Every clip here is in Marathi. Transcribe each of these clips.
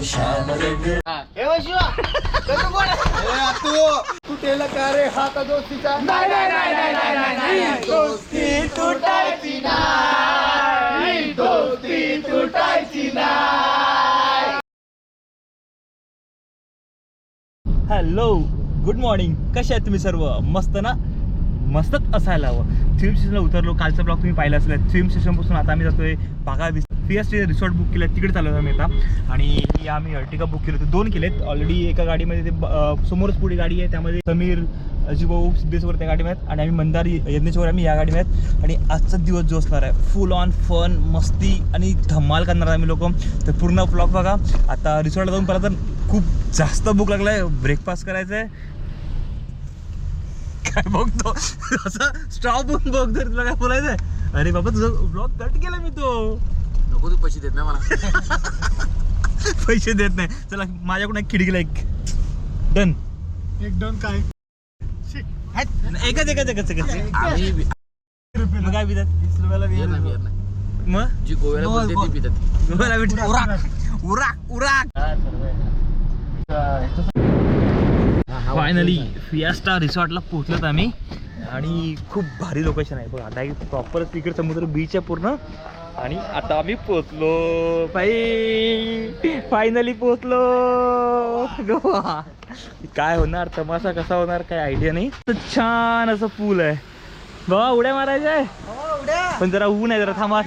श्याम रंग तू केलं का रे हात दोस्तीचा? दोस्ती तुटायची नाही, दोस्ती तुटायची नाही. Hello, good morning. कसे आहेत तुम्ही सर्व? मस्त ना? मस्तच असायला हवं. स्विम स्टेशनला उतरलो. कालचा ब्लॉग तुम्ही पाहिला असेल. स्विम स्टेशनपासून आता आम्ही जातोय बागा फियास्टे रिसॉर्ट बुक केलं, तिकडे चालू आम्ही आता. आणि ही आम्ही अर्टिगा बुक केली होती. 2 केलेत ऑलरेडी. एका गाडीमध्ये ते समोरच पुढे गाडी आहे, त्यामध्ये समीर, अजिभाऊ, सिद्धेश्वर त्या गाडीमध्ये आहेत आणि आम्ही मंदार यज्ञेश्वर आम्ही या गाडीमध्ये आहेत. आणि आजचा दिवस जो असणार आहे फुल ऑन फन, मस्ती आणि धमाल करणार आम्ही लोक. तर पूर्ण ब्लॉग बघा. आता रिसॉर्टला जाऊन पहिला तर खूप जास्त भूक लागला आहे. ब्रेकफास्ट करायचं आहे. काय बघतो असं स्टॉप बघून बघ, तर तुला काय बोलायचंय? अरे बाबा, तुझं ब्लॉग कट केला मी. तो नको, तू पैसे देत नाही मला. पैसे देत नाही. चला, माझ्याकडून एक खिडकीला एक डन. एक दोन काय एकच मग काय पितात? 20 रुपयाला बियर नाही. मग जी गोव्याला बोलते ती पितात. गोव्याला भेट. उराक. फायनली फियास्टा रिसॉर्टला पोहोचलोत आम्ही. आणि खूप भारी लोकेशन आहे बघा. आता एक प्रॉपर तिकडे समुद्र बीच आहे पूर्ण. आणि आता आम्ही पोहोचलो बाई. फायनली पोहोचलो गोवा. काय होणार, तमाशा कसा होणार काय आयडिया नाही. छान असं पूल आहे बाबा. उड्या मारायच्या आहे, पण जरा ऊन आहे. जरा थांबा.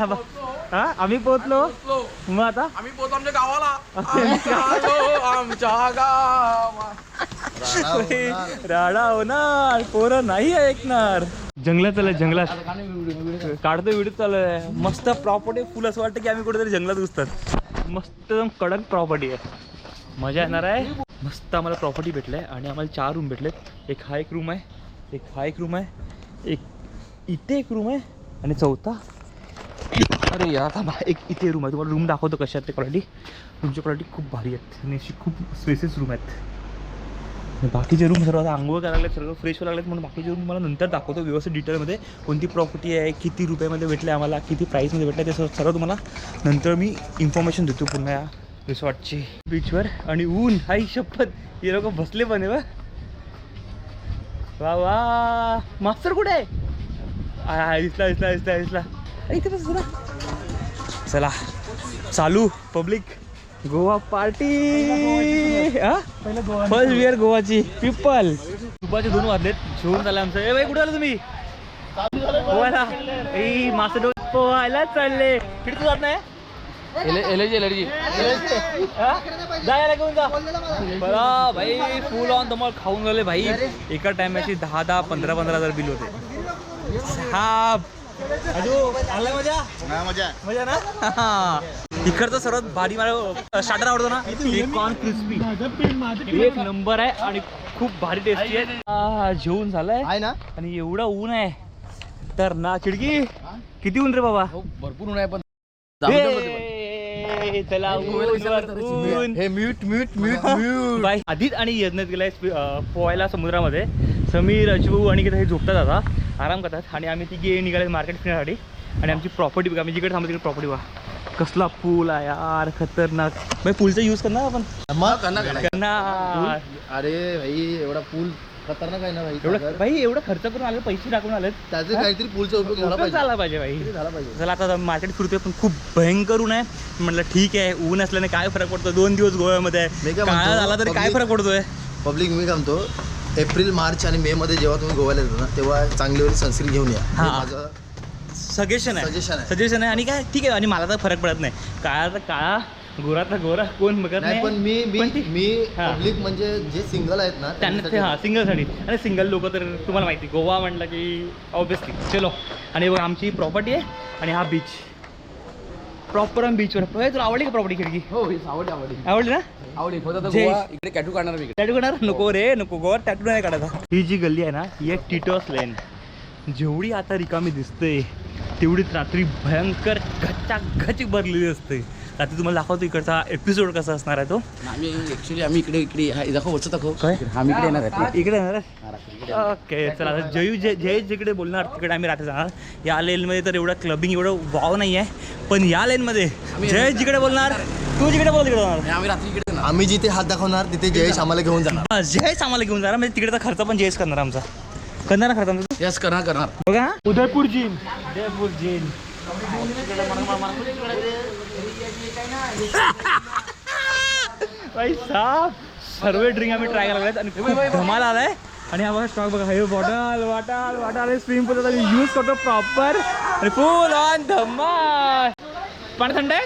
हा, आम्ही पोहोचलो. मग आता आम्ही पोहोचलो आमच्या गावाला. आमच्या गावा राडा होणार, पोरं नाही ऐकणार. जंगलात चालय, जंगलात काढतो व्हिडिओ चालू आहे. मस्त प्रॉपर्टी. फुल असं वाटतं की आम्ही कुठेतरी जंगलात घुसतात. मस्त कडक प्रॉपर्टी आहे, मजा येणार आहे. मस्त आम्हाला प्रॉपर्टी भेटलं आहे. आणि आम्हाला 4 रूम भेटलेत. एक हा एक रूम आहे, एक हा एक रूम आहे, एक इथे एक रूम आहे आणि चौथा, अरे यार थांबा, एक इथे रूम आहे. तुम्हाला रूम दाखवतो कशा आहेत ते क्वालिटी. रूमची क्वालिटी खूप भारी आहेत आणि अशी खूप स्पेसेस रूम आहेत. बाकीचे रूम सर्व आता आंघोळ करायला लागलेत, सर्व फ्रेश व्हायला लागलेत. म्हणून बाकीचे रूम मला नंतर दाखवतो व्यवस्थित डिटेलमध्ये. कोणती प्रॉपर्टी आहे, किती रुपयामध्ये भेटले आम्हाला, किती प्राईसमध्ये भेटले, ते सर्व तुम्हाला नंतर मी इन्फॉर्मेशन देतो पूर्ण या रिसॉर्टची. बीचवर आणि ऊन, हाई शपथ, हे लोक बसले पण आहे. वा वा, मास्तर कुठे आहे? दिसला इथे बस ना. चला चालू public Goa party. First beer गोवाची पिपल. दुपारचे 2 वाजलेत. जेवून झालं आमचं. ए बाई, कुठे आलं तुम्ही? गोव्याला. ए मास्टर डोस पोहायला चालले. किती जात नाही? एलर्जी जायला घेऊन जा बरा भाई. फुल ऑन धमाल खाऊन झाले भाई. एका टायमाची 10-10, 15-15 बिल होते. साप आला. मजा ना. इकडचं सर्वात भारी मला स्टार्टर आवडतो ना, कॉर्न क्रिस्पी. एक नंबर आहे आणि खूप भारी टेस्टी आहे. जेवून झालंय ना. आणि एवढा ऊन आहे तर ना. खिडकी किती ऊन रे बाबा. भरपूर ऊन आहे. पण चला ऊन. हे म्यूट बाई आधीच आणि यज्ञात गेलाय पोहायला समुद्रामध्ये. समीर, अजिभाऊ आणि हे झोपतात आता, आराम करतात. आणि आम्ही तिघे निघाले मार्केट फिरण्यासाठी. आणि आमची प्रॉपर्टी बघा, आम्ही जिकडे थांबतो तिकडे प्रॉपर्टी बघा. कसला पूल आहे यार, खतरनाक. भाई पूलचा यूज करणार आपण. करणार. अरे भाई, एवढा पूल खतरनाक आहे ना भाई. एवढं भाई, एवढं खर्च करून आले, पैसे टाकून आले, त्याचे काहीतरी पूलचा उपयोग झाला पाहिजे भाई. झाला पाहिजे. चला आता मार्केट फिरतोय, पण खूप भयंकर ऊन आहे. म्हटलं ठीक आहे, ऊन असल्याने काय फरक पडतो. 2 दिवस गोव्यामध्ये आहे, काळा झाला तरी काय फरक पडतोय. पब्लिक मी काय म्हणतो, एप्रिल, मार्च आणि मे मध्ये जेव्हा तुम्ही गोव्याला येतो ना, तेव्हा चांगली सनस्क्रीन घेऊन या. माझं सजेशन आहे. आणि काय ठीक आहे. आणि मला तर फरक पडत नाही. काळा तर काळा, गोरा तर गोरा, कोण बघत नाही. पण मी पब्लिक म्हणजे जे सिंगल आहेत ना त्यांना सिंगलसाठी. आणि सिंगल लोक तर तुम्हाला माहिती, गोवा म्हटलं की ऑब्विसली चलो. आणि बघा आमची प्रॉपर्टी आहे आणि हा बीच प्रॉपर बीचवर. तुला आवडली का प्रॉपर्टी खिडकी? हो, आवडली ना. इकडे टॅटू काढणार. टॅटू काढणार? नको रे नको, गोवा टॅटू नाही काढायचा. ही जी गल्ली आहे ना, ही एक टिटोस लेन. जेवढी आता रिकामी दिसते तेवढीच रात्री भयंकर घचाघच भरलेली असते. रात्री तुम्हाला दाखवतो इकडचा एपिसोड कसा असणार आहे तो. आम्ही इकडे दाखव काय. आम्ही इकडे येणार आहे. इकडे येणार. ओके चला. जय जिकडे बोलणार तिकडे आम्ही रात्री जाणार. या लेनमध्ये तर एवढं क्लबिंग एवढं वाव नाही आहे, पण या लेनमध्ये जय जिकडे बोलणार तू जिकडे बोल तिकडे जाणार. आम्ही रात्री इकडे ना. आम्ही जिथे हात दाखवणार तिथे जयेश आम्हाला घेऊन जाणार. बस जयेश आम्हाला घेऊन जाणार म्हणजे तिकडेचा खर्च पण जयेश करणार आमचा. करणार ना खर्च आमचा. यस करणार. बघा उदयपूर जिन. भाई साहब सर्व ड्रिंक आम्ही ट्राय करायला लागलेत आणि खूप धमाल आलाय. आणि हा बघा स्टॉक बघा, हे बॉटल स्विमिंग पूल यूज करतो प्रॉपर आणि फुल ऑन धमाल. पाणी थंड आहे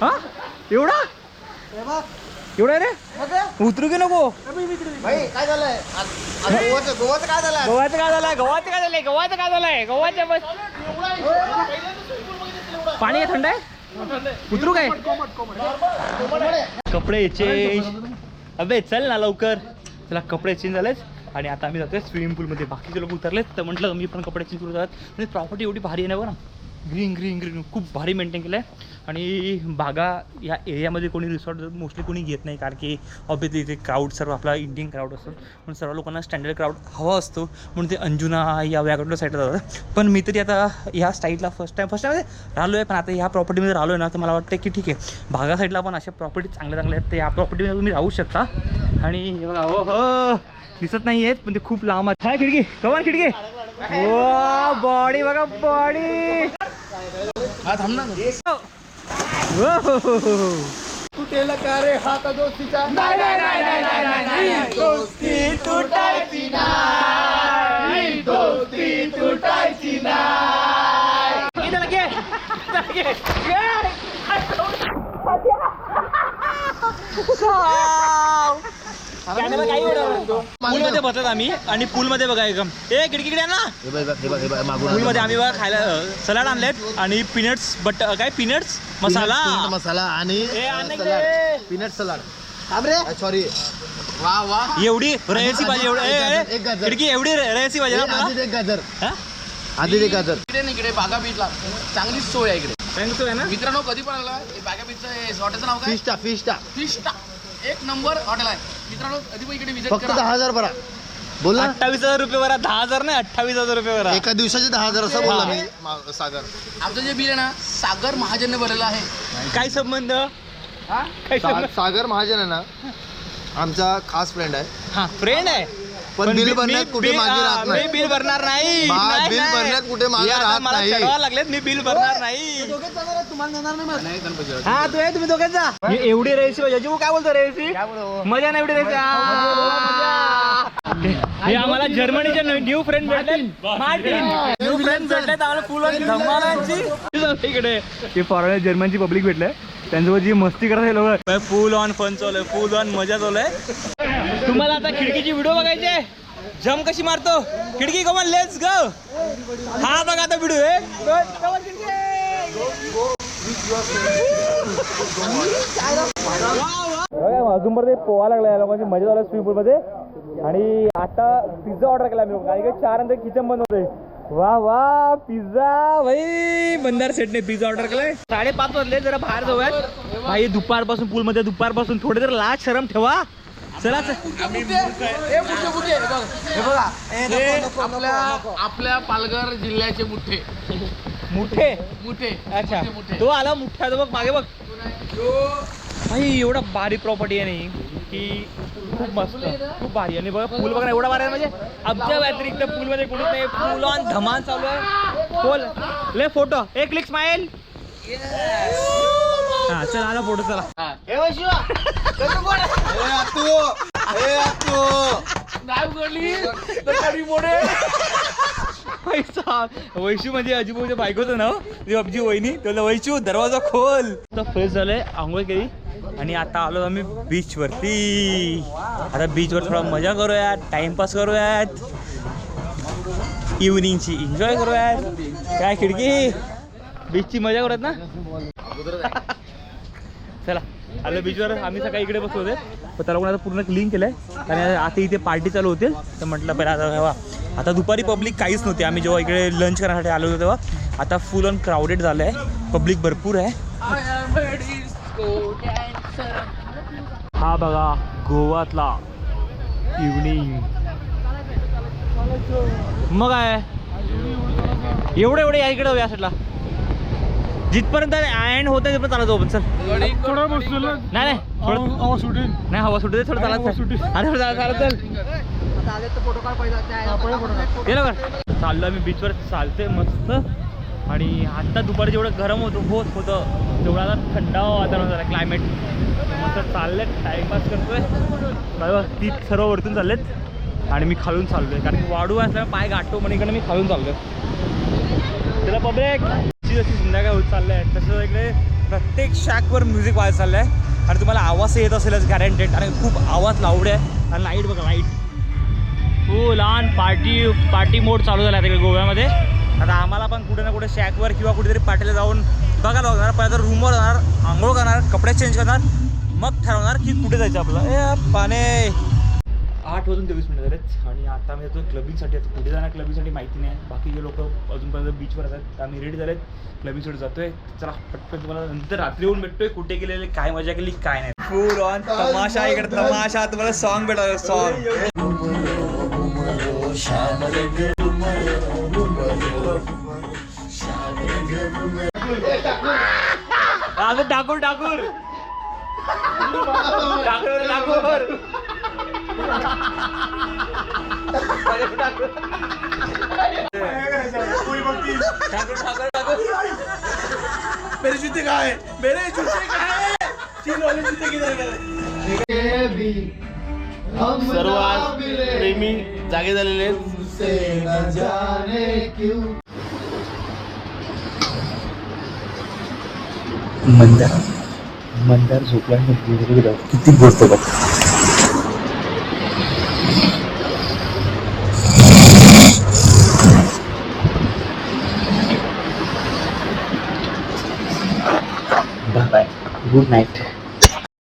हा एवढा एवढा रे उतरू की नको. काय झालंय गोवाचं काय झालंय? गव्हाचं बस पाणी आहे थंड आहे उतरू काय. कपडे चेंज. अबे चल ना लवकर. चला कपडे चेंज झालेत आणि आता आम्ही जातोय स्विमिंग पूलमध्ये. बाकीचे लोक उतरलेत तर म्हटलं मी पण कपडे चेंज करू जात. म्हणजे प्रॉपर्टी एवढी भारी आहे ना बरं. ग्रीन खूप भारी मेंटेन केलं आहे. आणि बागा या एरियामध्ये कोणी रिसॉर्ट मोस्टली कोणी घेत नाही कारण की ऑब्वियसली इथे क्राऊड सर्व आपला इंडियन क्राऊड असतो. म्हणून सर्व लोकांना स्टँडर्ड क्राऊड हवा असतो म्हणून ते अंजुना या व्याकडल्या साईडला जातात. पण मी तरी आता ह्या साईडला फर्स्ट टाईम राहिलो आहे. पण आता ह्या प्रॉपर्टीमध्ये राहिलो आहे ना तर मला वाटतं की ठीक आहे बागा साईडला पण अशा प्रॉपर्टी चांगल्या आहेत. तर या प्रॉपर्टीमध्ये तुम्ही राहू शकता. आणि बघा हो दिसत नाही आहेत पण ते खूप लांब आहेत. हाय खिडकी कमान खिडकी. वा बॉडी बघा बॉडी. हा थांब ना. तुटेल का रे हात दोस्तीचा. दोस्ती तुटायची नाही. दोस्ती तुटायची नाही. पूलमध्ये बसत आम्ही आणि पूलमध्ये बघा एकदम ए खिडकीकडे ना पूलमध्ये आम्ही बघा खायला सलाड आणलेत आणि पीनट्स काय पीनट्स मसाला आणि पीनट सलाड. सॉरी वा एवढी रयसी भाजी एक गाजर. खिडकी एवढी रयसी भाजी ना आधी एक गाजर. हा? आधी एक गाजर. इकडे बागा बीचला चांगली सोय आहे इकडे. सांगतोय ना मित्रांनो कधी पण आला बागा बीचचं हॉटेलचं नाव काय? फिस्टा एक नंबर हॉटेल आहे मित्रांनो. कधी पण इकडे विजिट फक्त करा. 10,000 भरा. बोल ना 28,000 रुपये भरा. 10,000 नाही 28,000 रुपये भरा. एका दिवसाचे 10,000 असं बोलला मी सागर. आमचं जे बिल आहे ना सागर महाजनने भरलेलं आहे. काय संबंध काय संबंध? सागर महाजन आहे ना आमचा खास फ्रेंड आहे. हा फ्रेंड आहे पण बिल भरण्यात कुठे मागे राहत मी नाही. बिल भरणार नाही. बिल भरण्यात कुठे मागे राहत मला नाही. चढवायला लागलेत मी बिल भरणार नाही. नाही गणपती हा तू आहे तुम्ही दोघेच जा. एवढी रेसी पाहिजे काय बोलतो रेसी मजा नाही एवढी रेसी. हे आम्हाला जर्मनीचे न्यू फ्रेंड भेटले. न्यू फ्रेंड भेटले आम्हाला फुल धमालांची इकडे ते फॉरेनर जर्मनची पब्लिक भेटले. त्यांच्यासोबत जी मस्ती करत आहे लोक फुल ऑन फन चालू आहे. फुल ऑन मजा चालू आहे. तुम्हाला आता खिडकीची व्हिडिओ बघायची आहे. जम कशी मारतो खिडकी कमान लेट्स गो. हा बघा आता व्हिडिओ आहे. अजून पण ते पोहा लागलाय लोकांची मजा झाली स्विमिंग पूल मध्ये. आणि आता पिझ्झा ऑर्डर केला मी आणि 4 नंतर किचन बंद होते. वा पिझ्झा भाई बंदार सेटने पिझ्झा ऑर्डर केलाय. 5:30 वाजले जरा बाहेर जाऊयात भाई. दुपारपासून पूलमध्ये दुपारपासून थोडे जर लाज शरम ठेवा. चला आपल्या पालघर जिल्ह्याचे मुठे अच्छा तो आला मुठ्या तो बघ मागे बघ भाई. एवढा भारी प्रॉपर्टी आहे नाही की खूप मस्त खूप भारी. आणि बघा पूल बघा एवढा भारी आहे म्हणजे आमच्या व्यतिरिक्त पूलमध्ये कोणीच नाही. फुल ऑन धमाल चालू आहे. बोल ले फोटो एक क्लिक स्माइल. हा चल आला फोटो चला. वैशू म्हणजे अजिबाच्या बायकोचं नाव अब्जी वहिनी. त्याला वैशू दरवाजा खोल. फ्रेश झालंय आंघोळ केली आणि आता आलो आम्ही बीच वरती. आता बीच वर थोडा मजा करूयात टाइमपास करूयात इव्हनिंगची एन्जॉय करूयात. काय खिडकी बीचची मजा करूयात ना. चला आलो बीचवर. आम्ही सकाळी इकडे बसलो होते पण त्याला कोण आता पूर्ण क्लीन केलंय आणि आता इथे पार्टी चालू होतील. तर म्हटलं पहिला आता आता दुपारी पब्लिक काहीच नव्हती. आम्ही जेव्हा इकडे लंच करण्यासाठी आलो होतो तेव्हा. आता फुल ऑन क्राऊडेड झालं आहे. पब्लिक भरपूर आहे. हा बघा गोवातला इव्हनिंग. मग आहे एवढे या इकडे या साईडला जिथपर्यंत एंड होतं तिथपर्यंत चालत जाऊ आपण. चल थोडा बसलो नाही नाही थोडं आवाज सुटेल. नाही हवा सुटू दे थोडं चालत हवा चल. सुटेल. अरे चालत चल गेलो का. चाललो आम्ही बीचवर चालतोय मस्त. आणि आत्ता दुपारी जेवढं गरम होतं तेवढा आता थंडा वातावरण झालं क्लायमेट. मस्त चाललेत टाईमपास करतोय बघा. ती सर्व वरतून चाललेत आणि मी खालून चाललोय कारण की वाढू असल्यामुळे पाय गाठतो म्हणून इकडे मी खालून चाललोय. त्याला पब्लिक जशी संध्याकाळ होत चाललंय तसं इकडे प्रत्येक शॅकवर म्युझिक वाजत चाललंय आणि तुम्हाला आवाज येत असेलच गॅरंटेड. आणि खूप आवाज लाऊड आहे. आणि लाईट बघा लाईट हो लहान पार्टी मोड चालू झाला तिकडे गोव्यामध्ये. आता आम्हाला पण कुठे ना कुठे शॅकवर किंवा कुठेतरी पार्टीला जाऊन बघायला लागणार. पहिला तर रूमवर जाणार, आंघोळ करणार, कपडे चेंज करणार, मग ठरवणार की कुठे जायचं आपलं. पाने 8:23 झालेत आणि आता आम्ही येतो क्लबिंगसाठी. आता कुठे जाणार क्लबिंगसाठी माहिती नाही. बाकीचे लोक अजूनपर्यंत बीचवर आहेत. तर आम्ही रेडी झालेत क्लबिंगसाठी जातोय. चला पटकन तुम्हाला नंतर रात्री येऊन भेटतोय कुठे गेलेले, काय मजा केली काय नाही. फुल ऑन तमाशा इकडे तमाशा. तुम्हाला सॉन्ग भेटणार सॉन्ग. ठाकूर ठाकूर ठाकूर ठाकूर मेरे जूते कहाँ है? मेरे जूते कहाँ है? चीज वाले जूते किधर गए? सर्व आज प्रेमी जागे झालेले आहेत. मंदार झोपल्यानंतर किती गोष्ट बघ. Bye good night.